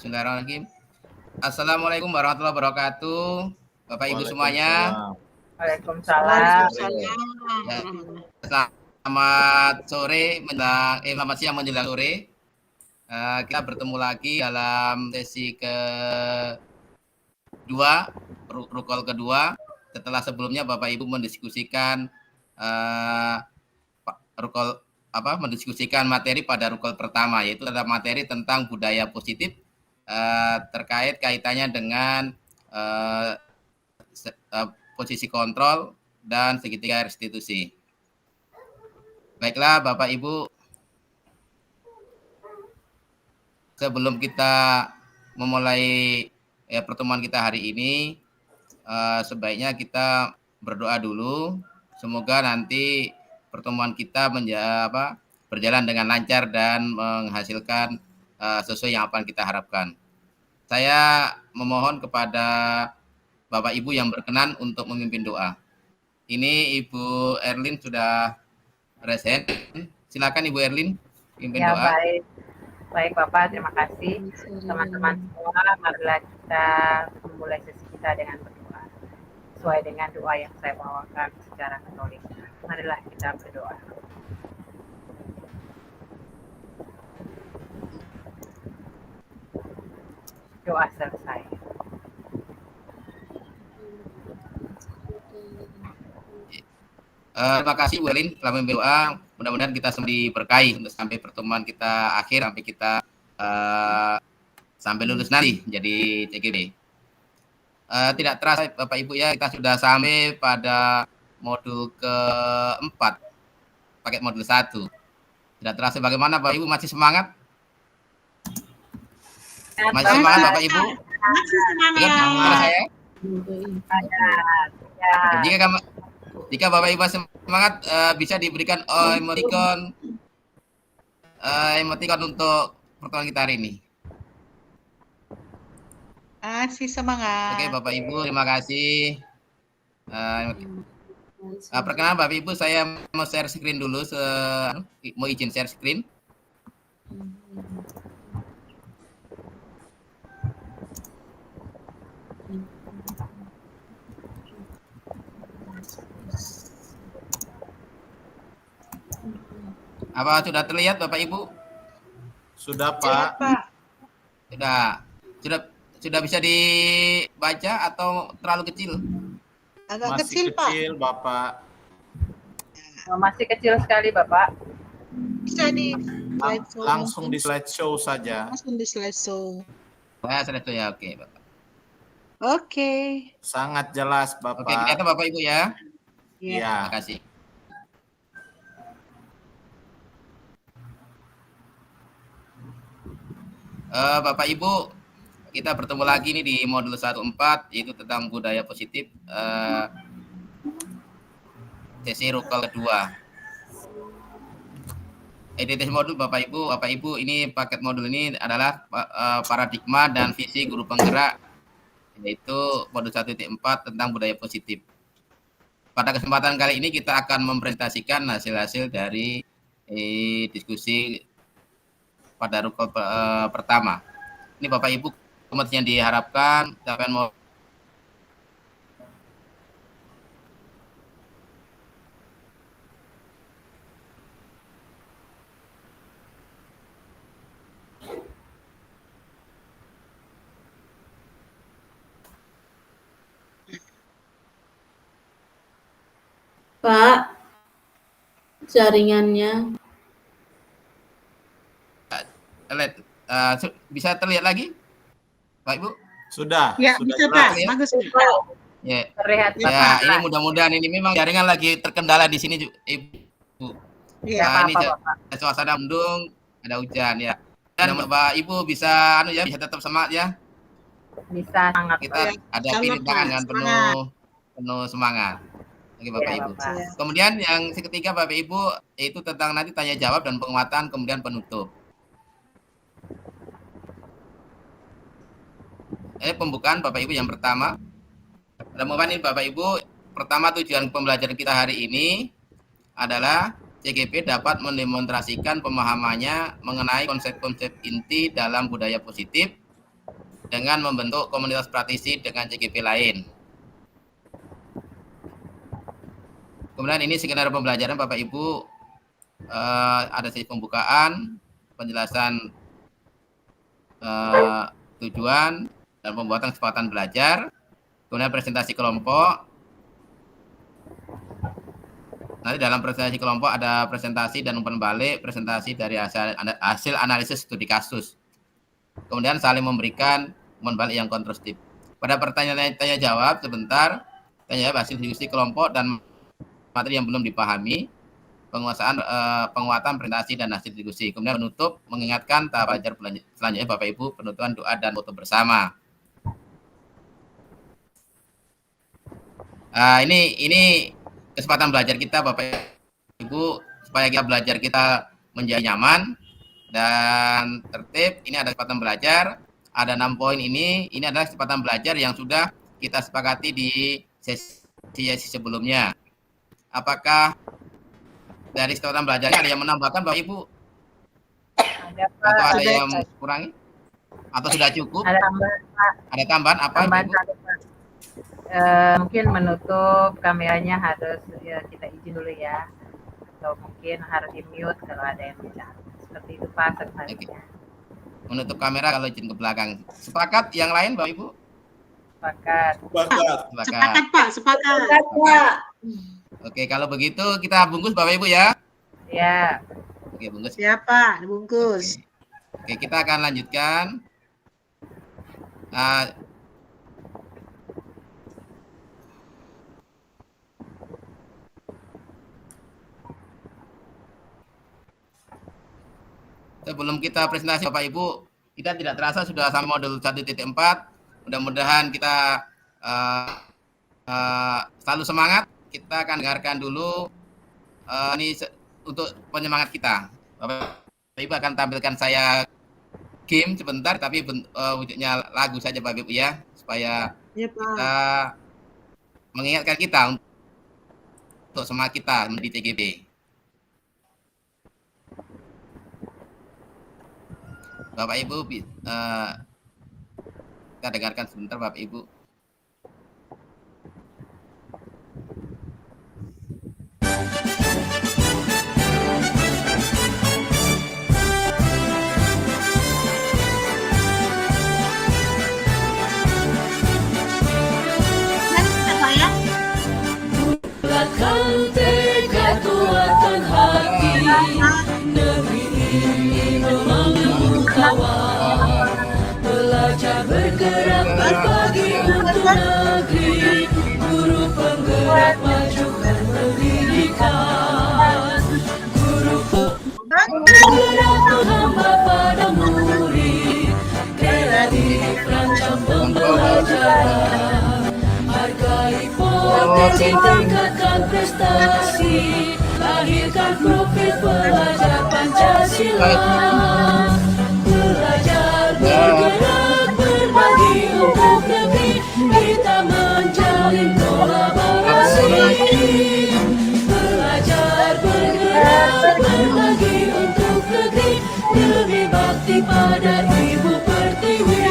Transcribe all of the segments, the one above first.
Bismillahirrahmanirrahim. Assalamualaikum warahmatullahi wabarakatuh. Bapak Ibu semuanya. Waalaikumsalam. Ya, selamat sore selamat siang menjelang sore. Kita bertemu lagi dalam sesi kedua, rukol kedua. Setelah sebelumnya Bapak Ibu mendiskusikan mendiskusikan materi pada rukol pertama, yaitu adalah materi tentang budaya positif terkait kaitannya dengan posisi kontrol dan segitiga restitusi. Baiklah Bapak Ibu, sebelum kita memulai pertemuan kita hari ini, sebaiknya kita berdoa dulu. Semoga nanti pertemuan kita berjalan dengan lancar dan menghasilkan sesuai yang apa yang kita harapkan. Saya memohon kepada Bapak Ibu yang berkenan untuk memimpin doa. Ini Ibu Erlin sudah resen. Silakan Ibu Erlin pimpin doa. Baik Bapak, terima kasih. Teman-teman semua, marilah kita memulai sesi kita dengan berdoa. Sesuai dengan doa yang saya bawakan secara Katolik. Marilah kita berdoa. Doa selesai. Terima kasih Bu Erlin telah memimpin doa. Mudah-mudahan kita semua diberkahi untuk sampai pertemuan kita akhir, sampai kita sampai lulus nanti jadi CGD. Tidak terasa Bapak Ibu ya, kita sudah sampai pada modul keempat, paket modul 1. Tidak terasa bagaimana Bapak Ibu, masih semangat? Masih semangat Bapak Ibu? Masih semangat. Saya? Jika Bapak Ibu semangat, bisa diberikan emoticon untuk pertemuan kita hari ini. Masih semangat. Oke Bapak Ibu, terima kasih. Perkenalan Bapak Ibu, saya mau share screen dulu, mau izin share screen. Apa sudah terlihat Bapak Ibu? Sudah Pak. Sudah bisa dibaca atau terlalu kecil? Agak Masih kecil, Pak. Bapak. Masih kecil sekali Bapak. Bisa di slideshow. Langsung di slideshow saja. Langsung di slideshow. Slideshow ya, oke Bapak. Oke. Sangat jelas Bapak. Oke, kelihatan Bapak Ibu ya? Iya. Terima kasih. Bapak Ibu, kita bertemu lagi nih di modul 1.4, yaitu tentang budaya positif, sesi rukol kedua. Editasi modul Bapak Ibu, ini paket modul ini adalah paradigma dan visi guru penggerak, yaitu modul 1.4 tentang budaya positif. Pada kesempatan kali ini kita akan mempresentasikan hasil-hasil dari diskusi pada rukol pertama. Ini Bapak Ibu, kompetensi yang diharapkan, siapa mau Pak, jaringannya. Bisa terlihat lagi, Pak Ibu? Sudah. Ya, sudah bisa jelas. Pak. Bagus Pak. Ya. Terlihat Ya, Bapak. ini mudah-mudahan ini memang jaringan lagi terkendala di sini Ibu. Ya, Ini suasana mendung, ada hujan ya. Dan Bapak Ibu bisa bisa tetap semangat ya. Bisa sangat Kita ada pilih tangan penuh semangat. Oke Bapak Ibu. Bapak. Kemudian yang ketiga Bapak Ibu, itu tentang nanti tanya jawab dan penguatan, kemudian penutup. Pembukaan Bapak Ibu yang pertama. Mudah-mudahan ini Bapak Ibu, pertama tujuan pembelajaran kita hari ini adalah CGP dapat mendemonstrasikan pemahamannya mengenai konsep-konsep inti dalam budaya positif dengan membentuk komunitas praktisi dengan CGP lain. Kemudian ini skenario pembelajaran Bapak Ibu, ada sesi pembukaan, penjelasan tujuan dan pembuatan kesepakatan belajar, kemudian presentasi kelompok. Nanti dalam presentasi kelompok ada presentasi dan umpan balik, presentasi dari hasil analisis studi kasus. Kemudian saling memberikan umpan balik yang konstruktif. Pada pertanyaan tanya jawab sebentar, tanya jawab hasil diskusi kelompok dan materi yang belum dipahami, penguatan presentasi dan hasil diskusi. Kemudian menutup mengingatkan tahap belajar selanjutnya Bapak Ibu, penutupan doa dan foto bersama. Ini kesempatan belajar kita Bapak Ibu, supaya kita belajar kita menjadi nyaman dan tertib. Ini ada kesempatan belajar, ada 6 poin ini adalah kesempatan belajar yang sudah kita sepakati di sesi sebelumnya. Apakah dari kesempatan belajarnya ada yang menambahkan Bapak Ibu? Ada Pak. Atau ada yang kurangi? Atau sudah cukup? Ada tambahan Pak. Ada tambahan apa Tambahan Ibu? satu, Pak. Mungkin menutup kameranya harus kita izin dulu ya, atau mungkin harus di mute kalau ada yang bicara. Seperti itu Pak sebenarnya. Menutup kamera kalau izin ke belakang. Sepakat yang lain Bapak Ibu? Sepakat. Sepakat Pak, sepakat. Pak. Oke, kalau begitu kita bungkus Bapak Ibu ya. Ya. Oke, bungkus. Siapa? Bungkus. Oke, kita akan lanjutkan. Sebelum kita presentasi Bapak Ibu, kita tidak terasa sudah sama modul 1.4. Mudah-mudahan kita selalu semangat. Kita akan dengarkan dulu ini untuk penyemangat kita. Bapak Ibu akan tampilkan saya game sebentar, tapi wujudnya lagu saja Bapak Ibu ya, supaya Ya, Pak. kita mengingatkan kita untuk semangat kita di TGP. Bapak Ibu, kita dengarkan sebentar Bapak Ibu. Bulatkan tekad, kuatkan hati, negeri ini memanggilmu kawan. Belajar bergerak berbagi untuk negeri, guru penggerak majukan pendidikan. Guru penggerak menghamba pada murid, kreatif rancang pembelajaran. Hargai potensi, tingkatkan prestasi, lahirkan profil pelajar Pancasila. Belajar bergerak berbagi untuk negeri, kita menjalin kolaborasi. Belajar bergerak berbagi untuk negeri, demi bakti pada Ibu Pertiwi.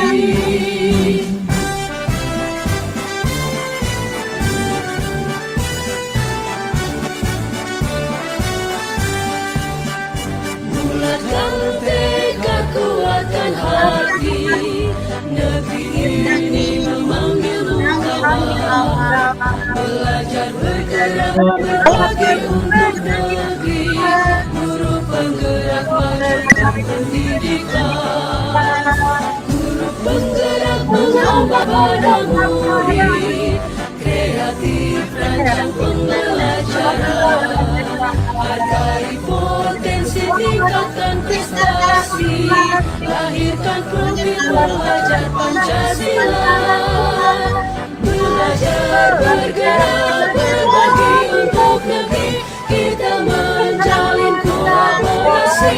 Bulatkan tekad, kuatkan hati, negeri ini memanggilmu kawan. Belajar bergerak berbagi untuk negeri, guru penggerak majukan pendidikan. Guru penggerak menghamba pada murid, kreatif rancang pembelajaran. Hargai potensi, tingkatkan prestasi, lahirkan profil pelajar Pancasila. Belajar bergerak berbagi untuk negeri, kita menjalin kolaborasi.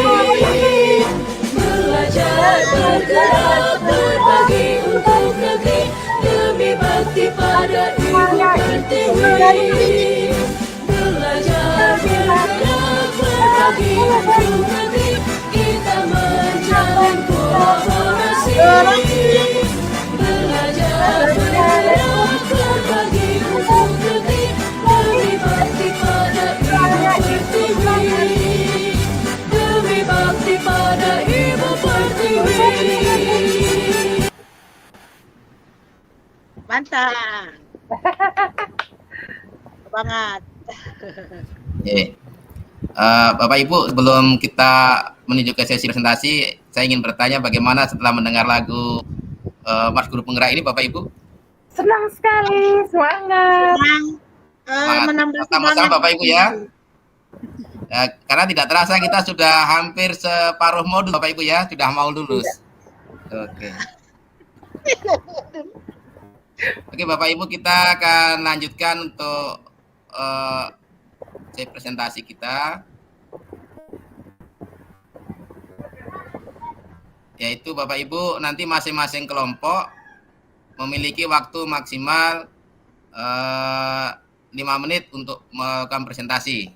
Belajar bergerak berbagi untuk negeri, demi bakti pada Ibu Pertiwi. Belajar bergerak berbagi untuk negeri, kita menjalin kolaborasi. Mantap. Banget. Oke. Bapak Ibu, sebelum kita menuju ke sesi presentasi, saya ingin bertanya bagaimana setelah mendengar lagu Mas Guru Penggerak ini, Bapak Ibu? Senang sekali, semangat. Semangat. Menambah Sama-sama semangat. Bapak Ibu ya. Karena tidak terasa kita sudah hampir separuh modul Bapak Ibu ya, sudah mau lulus. Oke. Oke Bapak Ibu, kita akan lanjutkan untuk presentasi kita. Yaitu Bapak Ibu nanti masing-masing kelompok memiliki waktu maksimal 5 menit untuk melakukan presentasi.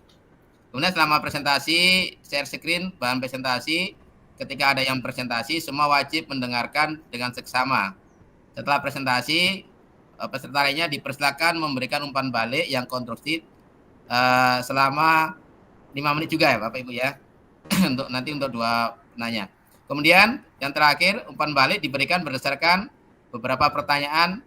Kemudian selama presentasi, share screen bahan presentasi. Ketika ada yang presentasi, semua wajib mendengarkan dengan seksama. Setelah presentasi, peserta lainnya dipersilakan memberikan umpan balik yang konstruktif selama 5 menit juga ya Bapak Ibu ya. untuk dua penanya. Kemudian yang terakhir, umpan balik diberikan berdasarkan beberapa pertanyaan,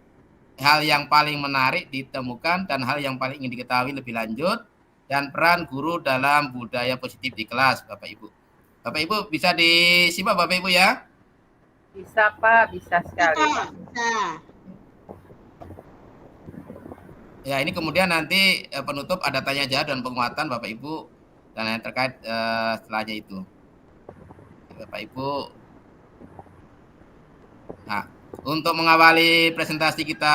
hal yang paling menarik ditemukan dan hal yang paling ingin diketahui lebih lanjut, dan peran guru dalam budaya positif di kelas, Bapak Ibu. Bapak Ibu bisa disimak Bapak Ibu ya? Bisa Pak, bisa sekali. Bisa. Ya, ini kemudian nanti penutup ada tanya jawab dan penguatan Bapak Ibu dan yang terkait setelahnya itu. Bapak Ibu. Nah, untuk mengawali presentasi kita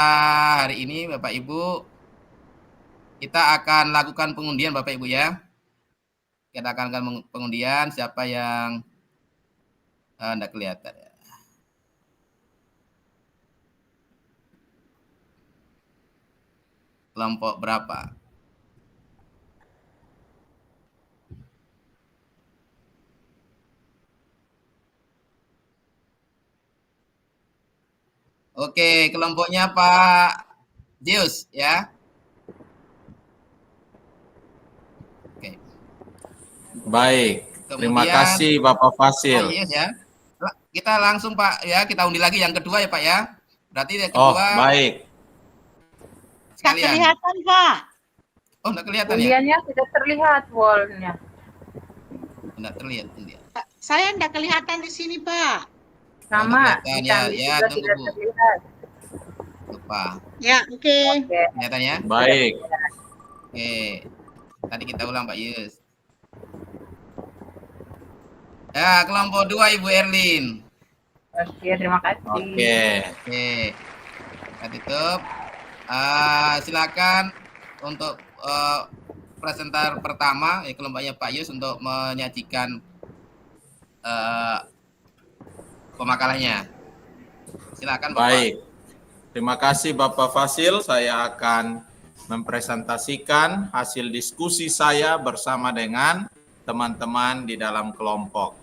hari ini Bapak Ibu, kita akan lakukan pengundian Bapak Ibu ya. Kita akan lakukan pengundian siapa yang enggak kelihatan ya. Kelompok berapa? Oke, kelompoknya Pak Zeus ya. Oke. Baik. Terima Kemudian, kasih Bapak Fasil. Zeus ya. Kita langsung Pak ya, kita undi lagi yang kedua ya Pak ya. Berarti yang kedua. Oh, baik. Tak Sekalian. kelihatan, Pak. Oh, enggak kelihatan ya? Undiannya tidak terlihat wallnya. Enggak terlihat undian. Saya enggak kelihatan di sini, Pak. Sama, kelihatan, di ya, kami ya, juga tunggu, tidak Bu. terlihat. Lupa. Ya, oke. Oke. Kelihatan ya? Baik. Oke. Tadi kita ulang Pak Yus. Ya, kelompok 2 Ibu Erlin. Oke, terima kasih. Oke. Oke. Kita tutup. Silakan untuk presenter pertama, kelompoknya Pak Yus untuk menyajikan pemakalannya. Silakan Bapak. Baik. Terima kasih Bapak Fasil. Saya akan mempresentasikan hasil diskusi saya bersama dengan teman-teman di dalam kelompok.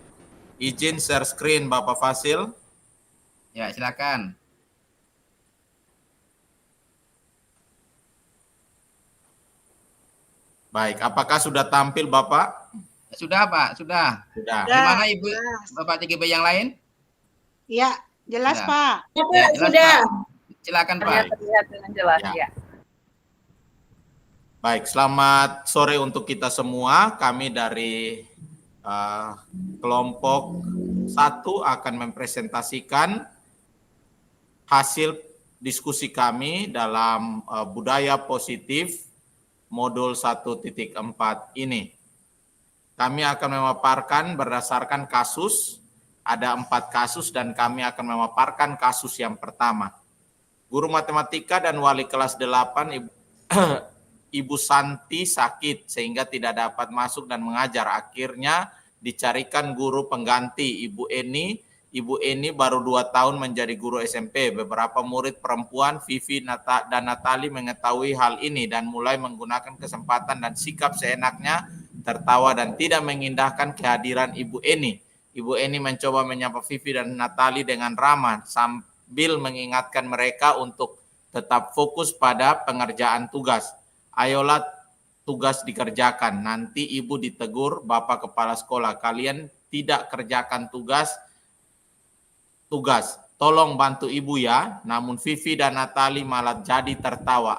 Izin share screen Bapak Fasil. Ya, silakan. Baik, apakah sudah tampil Bapak? Sudah Pak, sudah. Sudah. Gimana Ibu, Bapak TGB yang lain? Ya, jelas, Ya. Pak. Ya, Pak, Ya, jelas, sudah. Pak. Silakan Pak. Terlihat dengan jelas Ya. ya. Baik, selamat sore untuk kita semua. Kami dari kelompok 1 akan mempresentasikan hasil diskusi kami dalam budaya positif modul 1.4 ini. Kami akan memaparkan berdasarkan kasus, ada 4 kasus dan kami akan memaparkan kasus yang pertama. Guru matematika dan wali kelas 8 Ibu Santi sakit sehingga tidak dapat masuk dan mengajar. Akhirnya dicarikan guru pengganti Ibu Eni. Ibu Eni baru 2 tahun menjadi guru SMP. Beberapa murid perempuan, Vivi dan Natali mengetahui hal ini dan mulai menggunakan kesempatan dan sikap seenaknya, tertawa dan tidak mengindahkan kehadiran Ibu Eni. Ibu Eni mencoba menyapa Vivi dan Natali dengan ramah sambil mengingatkan mereka untuk tetap fokus pada pengerjaan tugas. Ayolah tugas dikerjakan, nanti ibu ditegur Bapak Kepala Sekolah, kalian tidak kerjakan tugas, tolong bantu ibu ya. Namun Vivi dan Natali malah jadi tertawa.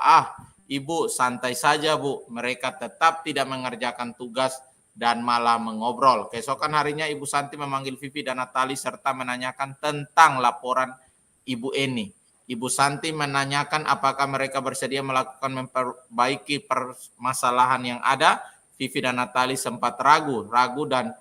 Ibu santai saja bu, mereka tetap tidak mengerjakan tugas dan malah mengobrol. Keesokan harinya Ibu Santi memanggil Vivi dan Natali serta menanyakan tentang laporan Ibu Eni. Ibu Santi menanyakan apakah mereka bersedia melakukan memperbaiki permasalahan yang ada. Vivi dan Natali sempat ragu dan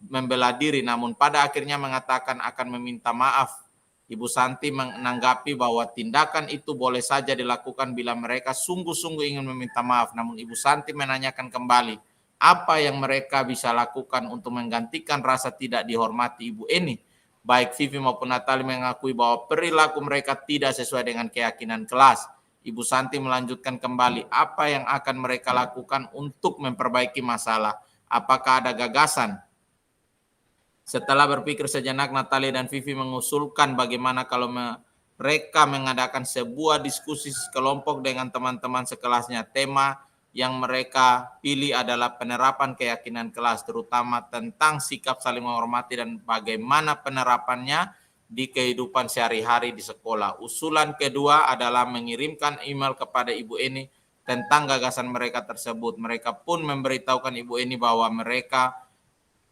membela diri, namun pada akhirnya mengatakan akan meminta maaf. Ibu Santi menanggapi bahwa tindakan itu boleh saja dilakukan bila mereka sungguh-sungguh ingin meminta maaf. Namun Ibu Santi menanyakan kembali, apa yang mereka bisa lakukan untuk menggantikan rasa tidak dihormati Ibu Eni. Baik Vivi maupun Natali mengakui bahwa perilaku mereka tidak sesuai dengan keyakinan kelas. Ibu Santi melanjutkan kembali, apa yang akan mereka lakukan untuk memperbaiki masalah? Apakah ada gagasan? Setelah berpikir sejenak, Natali dan Vivi mengusulkan bagaimana kalau mereka mengadakan sebuah diskusi kelompok dengan teman-teman sekelasnya. Tema yang mereka pilih adalah penerapan keyakinan kelas, terutama tentang sikap saling menghormati dan bagaimana penerapannya di kehidupan sehari-hari di sekolah. Usulan kedua adalah mengirimkan email kepada Ibu Eni tentang gagasan mereka tersebut. Mereka pun memberitahukan Ibu Eni bahwa mereka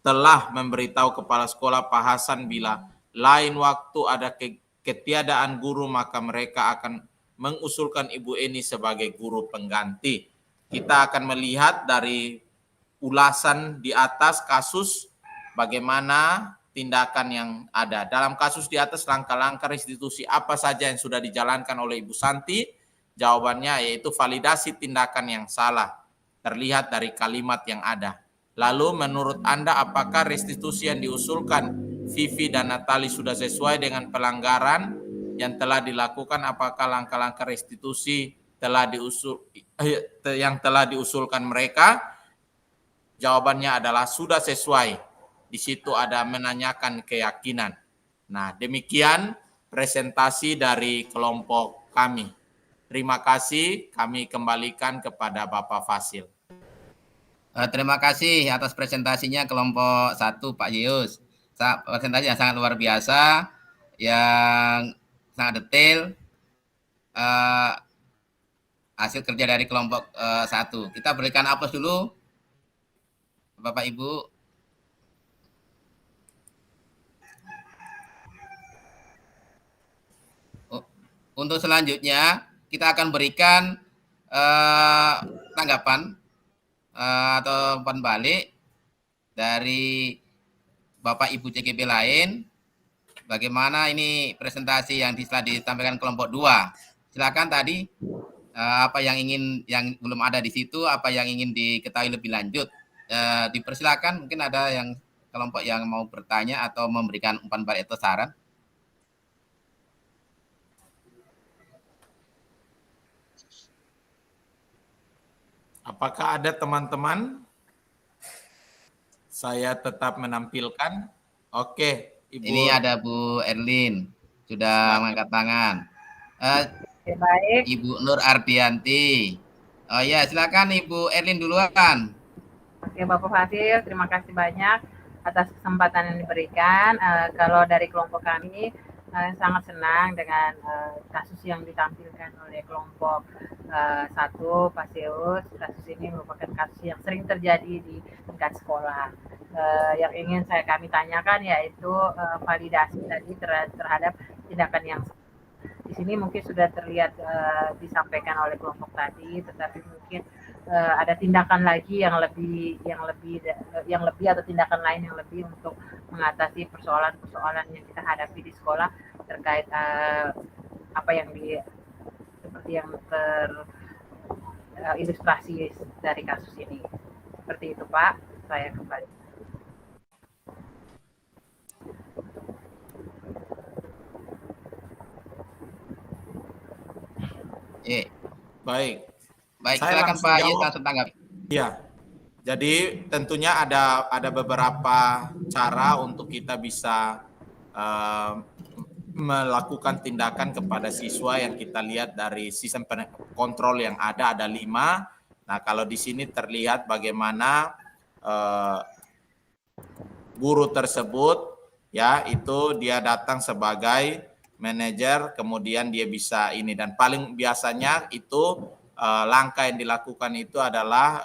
telah memberitahu kepala sekolah Pak Hasan bila lain waktu ada ketiadaan guru maka mereka akan mengusulkan Ibu Eni sebagai guru pengganti. Kita akan melihat dari ulasan di atas kasus bagaimana tindakan yang ada. Dalam kasus di atas langkah-langkah restitusi apa saja yang sudah dijalankan oleh Ibu Santi? Jawabannya yaitu validasi tindakan yang salah. Terlihat dari kalimat yang ada. Lalu menurut Anda apakah restitusi yang diusulkan Vivi dan Natali sudah sesuai dengan pelanggaran yang telah dilakukan? Apakah langkah-langkah restitusi yang telah diusulkan mereka? Jawabannya adalah sudah sesuai. Di situ ada menanyakan keyakinan. Nah, demikian presentasi dari kelompok kami. Terima kasih, kami kembalikan kepada Bapak Fasil. Terima kasih atas presentasinya kelompok 1 Pak Yeus. Presentasi yang sangat luar biasa, yang sangat detail. Hasil kerja dari kelompok 1. Kita berikan aplaus dulu, Bapak Ibu. Untuk selanjutnya kita akan berikan tanggapan atau umpan balik dari Bapak Ibu CGP lain. Bagaimana ini presentasi yang telah disampaikan kelompok 2. Silakan tadi apa yang belum ada di situ, apa yang ingin diketahui lebih lanjut. Dipersilakan, mungkin ada yang kelompok yang mau bertanya atau memberikan umpan balik atau saran. Apakah ada teman-teman? Saya tetap menampilkan. Oke, Ibu. Ini ada Bu Erlin, sudah mengangkat tangan. Oke, baik. Ibu Nur Ardianti. Oh ya, silakan Ibu Erlin duluan. Oke, Bapak Fasil, terima kasih banyak atas kesempatan yang diberikan. Kalau dari kelompok kami, sangat senang dengan kasus yang ditampilkan oleh kelompok 1 Paseus. Kasus ini merupakan kasus yang sering terjadi di tingkat sekolah. Yang ingin kami tanyakan yaitu validasi tadi terhadap tindakan yang di sini mungkin sudah terlihat disampaikan oleh kelompok tadi, tetapi mungkin ada tindakan lagi yang lebih atau tindakan lain yang lebih untuk mengatasi persoalan-persoalan yang kita hadapi di sekolah terkait apa yang seperti yang terilustrasi dari kasus ini. Seperti itu Pak, saya kembali. Baik. Silakan Pak Yus langsung tanggap. Iya. Jadi tentunya ada beberapa cara untuk kita bisa melakukan tindakan kepada siswa yang kita lihat dari sistem kontrol yang ada 5. Nah, kalau di sini terlihat bagaimana guru tersebut ya itu dia datang sebagai manajer, kemudian dia bisa ini, dan paling biasanya itu langkah yang dilakukan itu adalah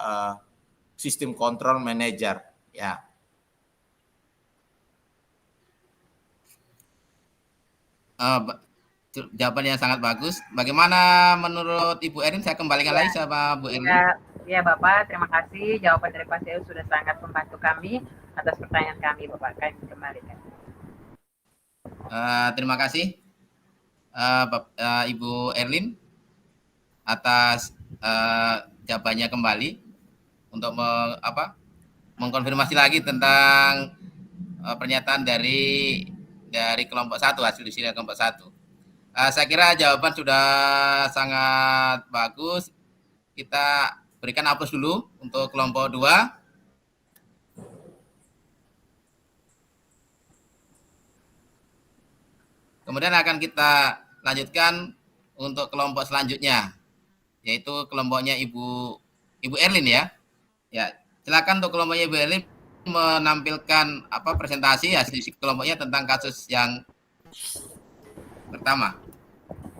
sistem kontrol manajer, ya. Jawaban yang sangat bagus. Bagaimana menurut Ibu Erin? Saya kembalikan lagi sama Bu Erin. Ya Bapak, terima kasih. Jawaban dari Pak Seu sudah sangat membantu kami atas pertanyaan kami, Bapak. Kami kembalikan. Terima kasih Ibu Erlin atas jawabannya kembali untuk mengkonfirmasi lagi tentang pernyataan dari kelompok 1, hasil diskusi kelompok 1. Saya kira jawaban sudah sangat bagus. Kita berikan aplaus dulu untuk kelompok 2. Kemudian akan kita lanjutkan untuk kelompok selanjutnya, yaitu kelompoknya Ibu Erlin ya. Ya, silakan untuk kelompoknya Ibu Erlin menampilkan presentasi hasil kelompoknya tentang kasus yang pertama.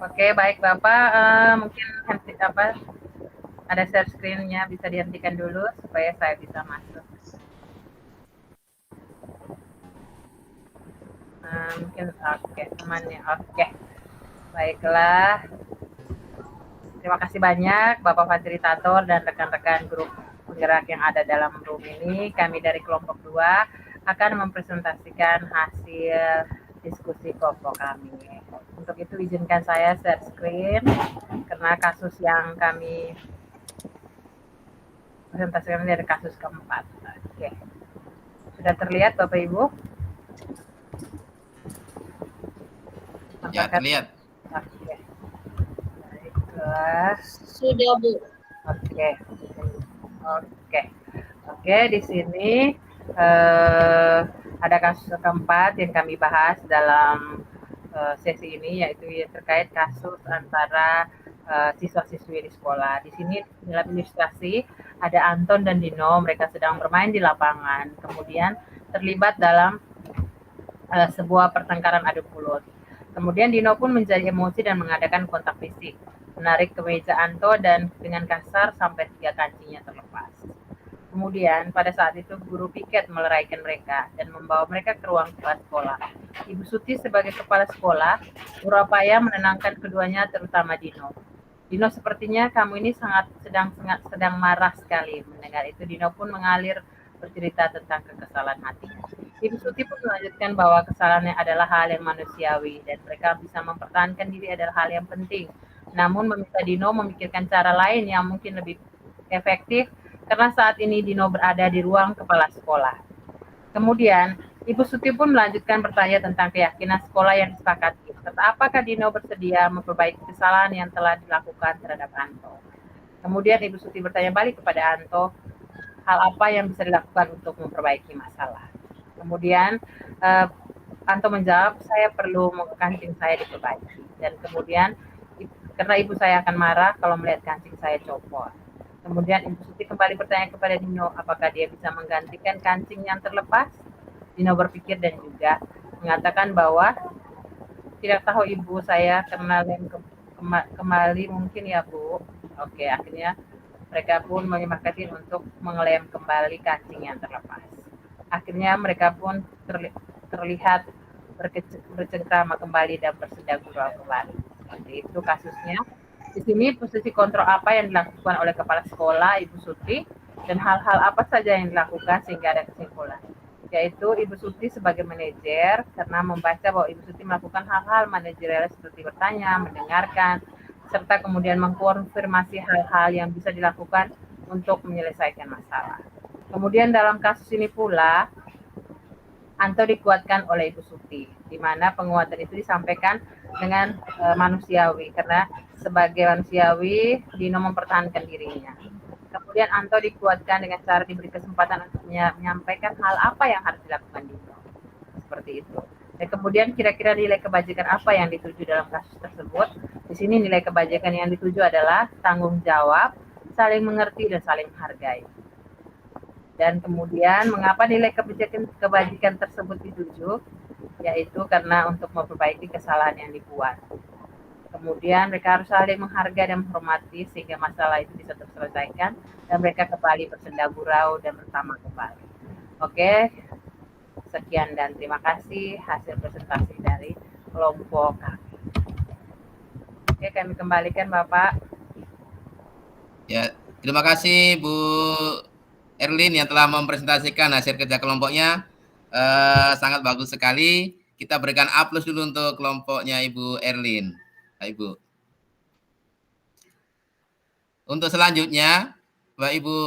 Oke, baik Bapak. Mungkin ada share screen-nya bisa dihentikan dulu supaya saya bisa masuk. Mungkin temannya. Oke. Baiklah. Terima kasih banyak Bapak fasilitator dan rekan-rekan grup penggerak yang ada dalam room ini. Kami dari kelompok 2 akan mempresentasikan hasil diskusi kelompok kami. Untuk itu izinkan saya share screen karena kasus yang kami presentasikan dari kasus keempat. Oke. Sudah terlihat Bapak Ibu? Ya, terlihat. Oke. Baiklah. Sudah, Bu. Oke, di sini ada kasus keempat yang kami bahas dalam sesi ini, yaitu yang terkait kasus antara siswa-siswi di sekolah. Di sini dalam ilustrasi ada Anton dan Dino, mereka sedang bermain di lapangan, kemudian terlibat dalam sebuah pertengkaran adu mulut. Kemudian Dino pun menjadi emosi dan mengadakan kontak fisik, menarik kemeja Anto dan dengan kasar sampai 3 kancingnya terlepas. Kemudian pada saat itu guru piket meleraikan mereka dan membawa mereka ke ruang kepala sekolah. Ibu Suti sebagai kepala sekolah berupaya menenangkan keduanya, terutama Dino. Dino, sepertinya kamu ini sedang marah sekali. Mendengar itu Dino pun mengalir bercerita tentang kekesalan hatinya. Ibu Suti pun melanjutkan bahwa kesalahannya adalah hal yang manusiawi dan mereka bisa mempertahankan diri adalah hal yang penting. Namun meminta Dino memikirkan cara lain yang mungkin lebih efektif karena saat ini Dino berada di ruang kepala sekolah. Kemudian Ibu Suti pun melanjutkan bertanya tentang keyakinan sekolah yang disepakati, serta apakah Dino bersedia memperbaiki kesalahan yang telah dilakukan terhadap Anto. Kemudian Ibu Suti bertanya balik kepada Anto, hal apa yang bisa dilakukan untuk memperbaiki masalah. Kemudian Anto menjawab, saya perlu kancing saya diperbaiki. Dan kemudian karena ibu saya akan marah kalau melihat kancing saya copot. Kemudian Ibu Suti kembali bertanya kepada Dino, apakah dia bisa menggantikan kancing yang terlepas? Dino berpikir dan juga mengatakan bahwa tidak tahu ibu saya karena lem kembali mungkin ya Bu. Oke, akhirnya mereka pun menyepakati untuk mengelem kembali kancing yang terlepas. Akhirnya mereka pun terlihat bercengkrama kembali dan bersedang gurau kembali. Seperti itu kasusnya. Di sini posisi kontrol apa yang dilakukan oleh kepala sekolah Ibu Suti dan hal-hal apa saja yang dilakukan sehingga ada kesimpulan. Yaitu Ibu Suti sebagai manajer karena membaca bahwa Ibu Suti melakukan hal-hal manajerial seperti bertanya, mendengarkan, serta kemudian mengkonfirmasi hal-hal yang bisa dilakukan untuk menyelesaikan masalah. Kemudian dalam kasus ini pula, Anto dikuatkan oleh Ibu Suti, di mana penguatan itu disampaikan dengan manusiawi, karena sebagai manusiawi, Dino mempertahankan dirinya. Kemudian Anto dikuatkan dengan cara diberi kesempatan untuk menyampaikan hal apa yang harus dilakukan Dino. Seperti itu. Dan kemudian kira-kira nilai kebajikan apa yang dituju dalam kasus tersebut? Di sini nilai kebajikan yang dituju adalah tanggung jawab, saling mengerti, dan saling menghargai. Dan kemudian mengapa nilai kebajikan tersebut dituju? yaitu karena untuk memperbaiki kesalahan yang dibuat. Kemudian mereka harus saling menghargai dan menghormati sehingga masalah itu bisa terselesaikan dan mereka kembali bersenda gurau dan bersama kembali. Oke, sekian dan terima kasih hasil presentasi dari kelompok kami. Oke, kami kembalikan Bapak. Ya, terima kasih Bu Erlin yang telah mempresentasikan hasil kerja kelompoknya. Sangat bagus sekali. Kita berikan aplaus dulu untuk kelompoknya Ibu Erlin. Ibu. Untuk selanjutnya, Bapak Ibu,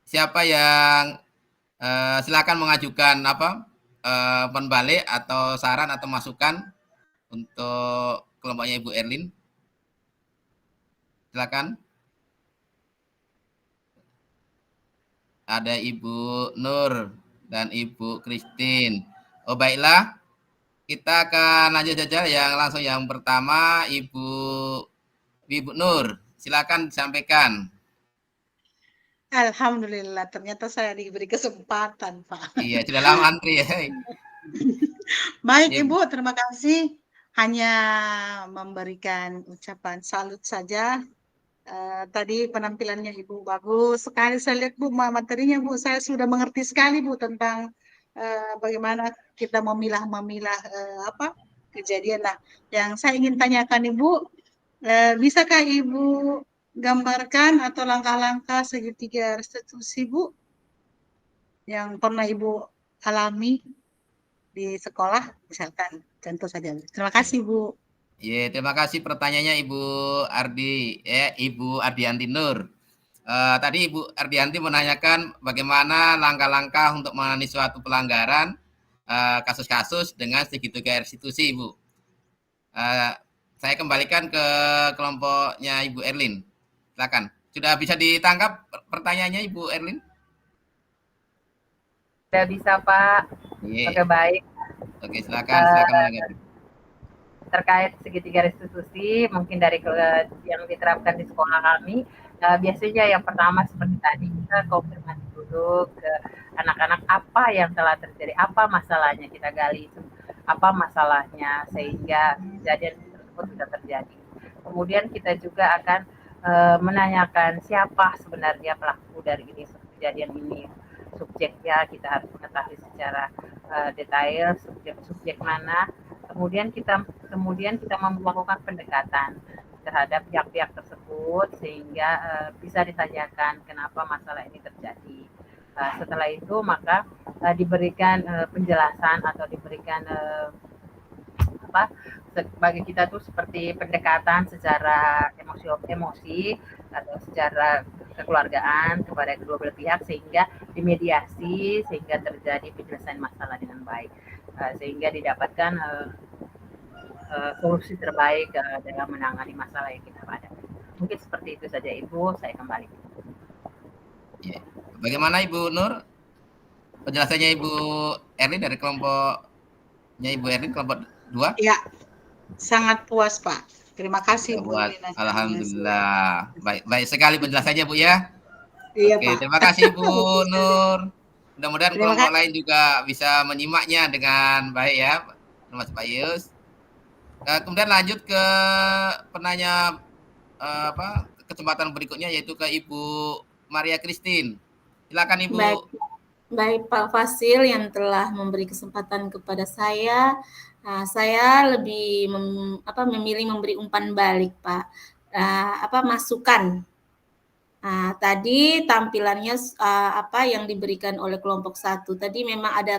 siapa yang silakan mengajukan umpan balik atau saran atau masukan untuk kelompoknya Ibu Erlin. Silakan. Ada Ibu Nur dan Ibu Christine. Oh baiklah, kita akan lanjut saja yang pertama Ibu Nur. Silakan disampaikan. Alhamdulillah, ternyata saya diberi kesempatan, Pak. Iya, sudah lama antri ya. Baik, Ya, Ibu, terima kasih. Hanya memberikan ucapan salut saja. Tadi penampilannya Ibu bagus sekali. Saya lihat Bu materinya Bu, saya sudah mengerti sekali Bu tentang bagaimana kita memilah-memilah kejadian. Nah, yang saya ingin tanyakan Ibu, bisakah Ibu gambarkan atau langkah-langkah segitiga restitusi Bu yang pernah Ibu alami di sekolah, misalkan contoh saja. Terima kasih Bu. ya, terima kasih pertanyaannya Ibu Ardianti Nur. Tadi Ibu Ardianti menanyakan bagaimana langkah-langkah untuk menangani suatu pelanggaran kasus-kasus dengan segitiga restitusi, Ibu. Saya kembalikan ke kelompoknya Ibu Erlin. Silakan. Sudah bisa ditangkap pertanyaannya Ibu Erlin? Sudah bisa Pak. Iya. Oke, baik. Oke, silakan menanggapi. Terkait segitiga restitusi, mungkin dari yang diterapkan di sekolah kami, biasanya yang pertama seperti tadi kita konfirmasi dulu ke anak-anak apa yang telah terjadi, apa masalahnya, kita gali apa masalahnya sehingga kejadian tersebut sudah terjadi. Kemudian kita juga akan menanyakan siapa sebenarnya pelaku dari kejadian ini. Subjeknya kita harus mengetahui secara detail subjek mana. Kemudian kita melakukan pendekatan terhadap pihak-pihak tersebut sehingga bisa ditanyakan kenapa masalah ini terjadi. Setelah itu maka diberikan penjelasan atau diberikan bagi kita tuh seperti pendekatan secara emosi atau secara kekeluargaan kepada kedua belah pihak sehingga dimediasi sehingga terjadi penyelesaian masalah dengan baik. Sehingga didapatkan solusi terbaik dalam menangani masalah yang kita hadapi. Mungkin seperti itu saja Ibu, saya kembali. Ya. Bagaimana Ibu Nur? Penjelasannya Ibu Erlin dari kelompoknya Ibu Erlin, kelompok 2? Ya, sangat puas Pak. Terima kasih Bu. Alhamdulillah. Baik sekali penjelasannya Bu ya. Iya, Oke, Pak. terima kasih Bu Nur. Mudah-mudahan kelompok lain juga bisa menyimaknya dengan baik ya, Mas Pak Yus. Kemudian lanjut ke penanya kesempatan berikutnya yaitu ke Ibu Maria Christine. Silakan Ibu. Baik Pak Fasil yang telah memberi kesempatan kepada saya. Saya lebih memilih memberi umpan balik Pak. Masukan. Tadi tampilannya yang diberikan oleh kelompok 1 tadi memang ada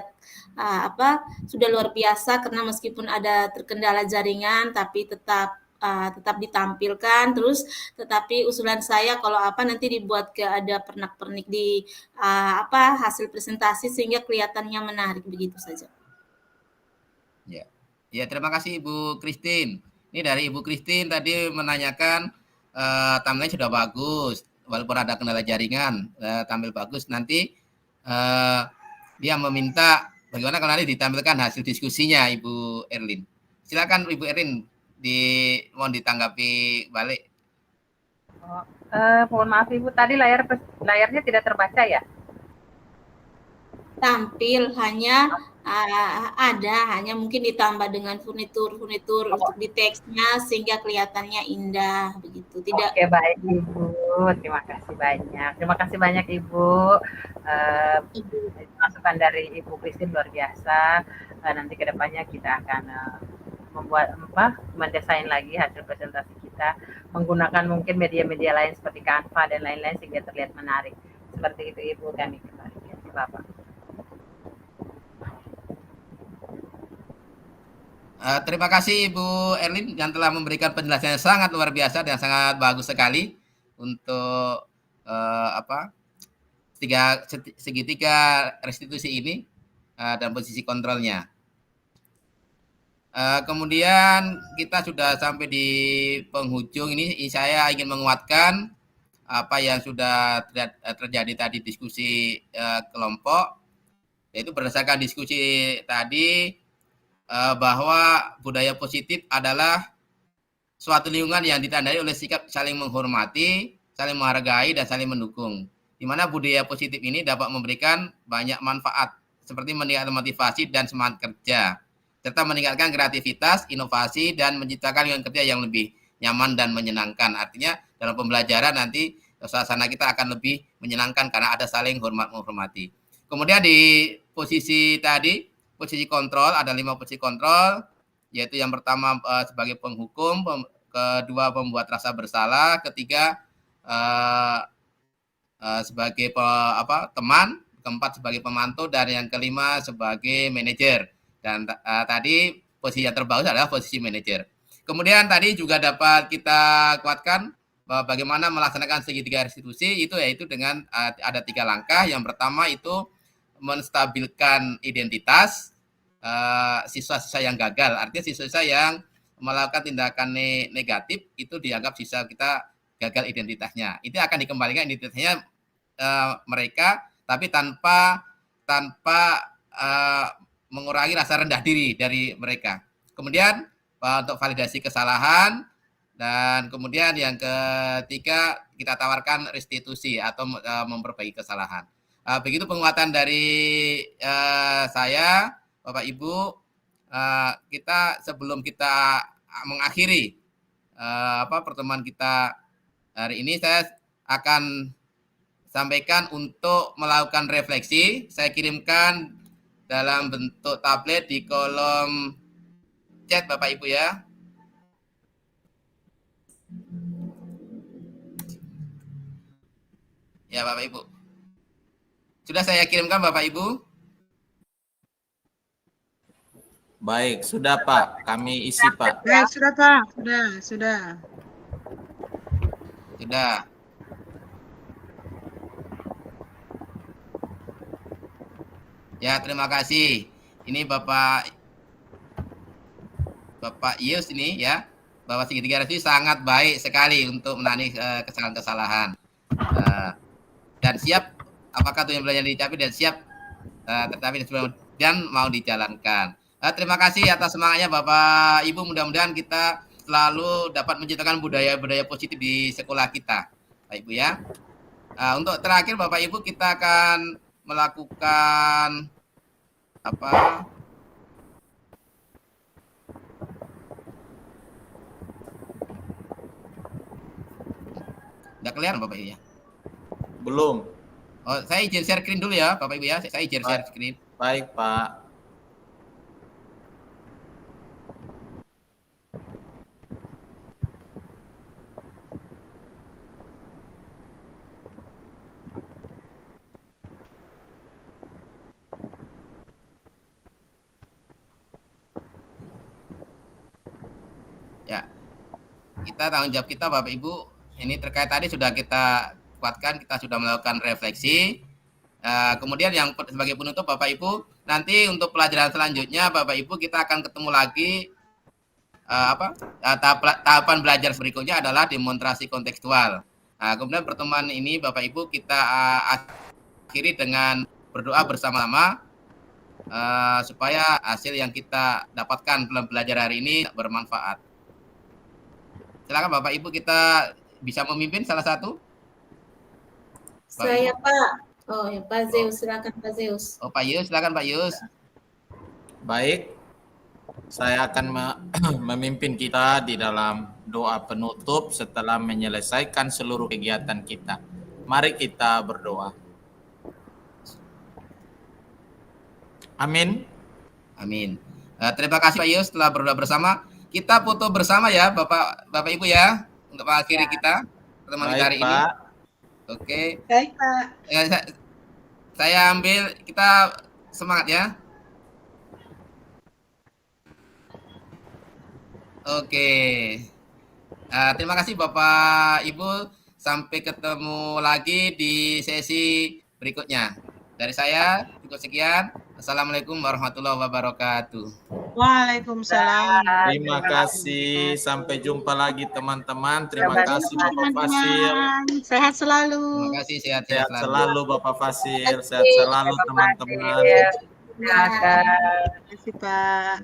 sudah luar biasa karena meskipun ada terkendala jaringan tapi tetap ditampilkan terus. Tetapi usulan saya kalau nanti dibuat ada pernak-pernik di hasil presentasi sehingga kelihatannya menarik, begitu saja. Ya, terima kasih Ibu Christine. Ini dari Ibu Christine tadi menanyakan tampilnya sudah bagus. Walaupun ada kendala jaringan, tampil bagus. Nanti dia meminta bagaimana kalau nanti ditampilkan hasil diskusinya, Ibu Erlin. Silakan Ibu Erlin, mohon ditanggapi balik. Mohon maaf Ibu, tadi layarnya tidak terbaca ya? Tampil, hanya Ada, hanya mungkin ditambah dengan furnitur-furnitur untuk di teksnya sehingga kelihatannya indah begitu. Tidak. Oke, baik Ibu. Terima kasih banyak. Terima kasih banyak Ibu. Masukan dari Ibu Christine luar biasa. Nanti kedepannya kita akan mendesain lagi hasil presentasi kita menggunakan mungkin media-media lain seperti Canva dan lain-lain sehingga terlihat menarik. Seperti itu Ibu, kami kembali ke Bapak. Terima kasih Ibu Erlin yang telah memberikan penjelasan yang sangat luar biasa dan sangat bagus sekali untuk segitiga restitusi ini dan posisi kontrolnya. Kemudian kita sudah sampai di penghujung ini. Saya ingin menguatkan apa yang sudah terjadi tadi diskusi kelompok, yaitu berdasarkan diskusi tadi bahwa budaya positif adalah suatu lingkungan yang ditandai oleh sikap saling menghormati, saling menghargai, dan saling mendukung. Di mana budaya positif ini dapat memberikan banyak manfaat, seperti meningkatkan motivasi dan semangat kerja, serta meningkatkan kreativitas, inovasi, dan menciptakan lingkungan kerja yang lebih nyaman dan menyenangkan. Artinya dalam pembelajaran nanti suasana kita akan lebih menyenangkan karena ada saling menghormati. Kemudian di posisi tadi, posisi kontrol, ada 5 posisi kontrol, yaitu yang pertama sebagai penghukum, kedua membuat rasa bersalah, ketiga sebagai teman, keempat sebagai pemantau, dan yang kelima sebagai manajer. Dan tadi posisi yang terbagus adalah posisi manajer. Kemudian tadi juga dapat kita kuatkan bahwa bagaimana melaksanakan segitiga restitusi itu yaitu dengan ada 3 langkah. Yang pertama itu menstabilkan identitas siswa-siswa yang gagal. Artinya siswa-siswa yang melakukan tindakan negatif itu dianggap siswa kita gagal identitasnya. Itu akan dikembalikan identitasnya mereka, tapi tanpa mengurangi rasa rendah diri dari mereka. Kemudian untuk validasi kesalahan, dan kemudian yang ketiga kita tawarkan restitusi atau memperbaiki kesalahan. Begitu penguatan dari saya, Bapak Ibu. Kita sebelum kita mengakhiri pertemuan kita hari ini, saya akan sampaikan untuk melakukan refleksi. Saya kirimkan dalam bentuk tablet di kolom chat Bapak Ibu ya. Ya Bapak Ibu. Sudah saya kirimkan Bapak Ibu? Baik, sudah Pak. Kami isi Pak. Ya, sudah Pak. Sudah. Sudah. Ya, terima kasih. Ini Bapak Yus ini ya. Bahwa segitiga restitusi sangat baik sekali untuk menangani kesalahan-kesalahan. Dan siap, apakah itu yang belajar dicapai dan siap tetapi dan mau dijalankan. Terima kasih atas semangatnya Bapak Ibu. Mudah-mudahan kita selalu dapat menciptakan budaya-budaya positif di sekolah kita, Bapak Ibu ya. Untuk terakhir Bapak Ibu, kita akan melakukan Udah kelihatan Bapak Ibu ya? Belum. Oh, saya izin share screen dulu ya Bapak Ibu ya. Saya izin share screen. Baik Pak. Ya, kita tanggung jawab kita Bapak Ibu ini terkait tadi sudah kita kuatkan, kita sudah melakukan refleksi. Kemudian yang sebagai penutup Bapak Ibu, nanti untuk pelajaran selanjutnya Bapak Ibu kita akan ketemu lagi tahapan belajar berikutnya adalah demonstrasi kontekstual. Kemudian pertemuan ini Bapak Ibu kita akhiri dengan berdoa bersama-sama supaya hasil yang kita dapatkan dalam belajar hari ini bermanfaat. Silakan Bapak Ibu, kita bisa memimpin salah satu. Saya Pak. Oh ya Pak Zeus, silakan Pak Zeus. Oh Pak Yus, silakan Pak Yus. Baik, saya akan memimpin kita di dalam doa penutup setelah menyelesaikan seluruh kegiatan kita. Mari kita berdoa. Amin. Amin. Terima kasih Pak Yus telah berdoa bersama. Kita foto bersama ya Bapak Ibu ya untuk mengakhiri kita pertemuan kita hari ini. Pak. Oke. Baik, Pak. Ya, saya ambil, kita semangat ya. Oke. Terima kasih Bapak Ibu. Sampai ketemu lagi di sesi berikutnya. Dari saya cukup sekian. Assalamualaikum warahmatullahi wabarakatuh. Waalaikumsalam. Terima kasih. Sampai jumpa lagi teman-teman. Terima kasih Bapak Teman-teman, Fasil. sehat selalu. Terima kasih, sehat-sehat Sehat selalu. selalu Bapak Fasil. Sehat selalu teman-teman. Silakan. Terima kasih, Pak.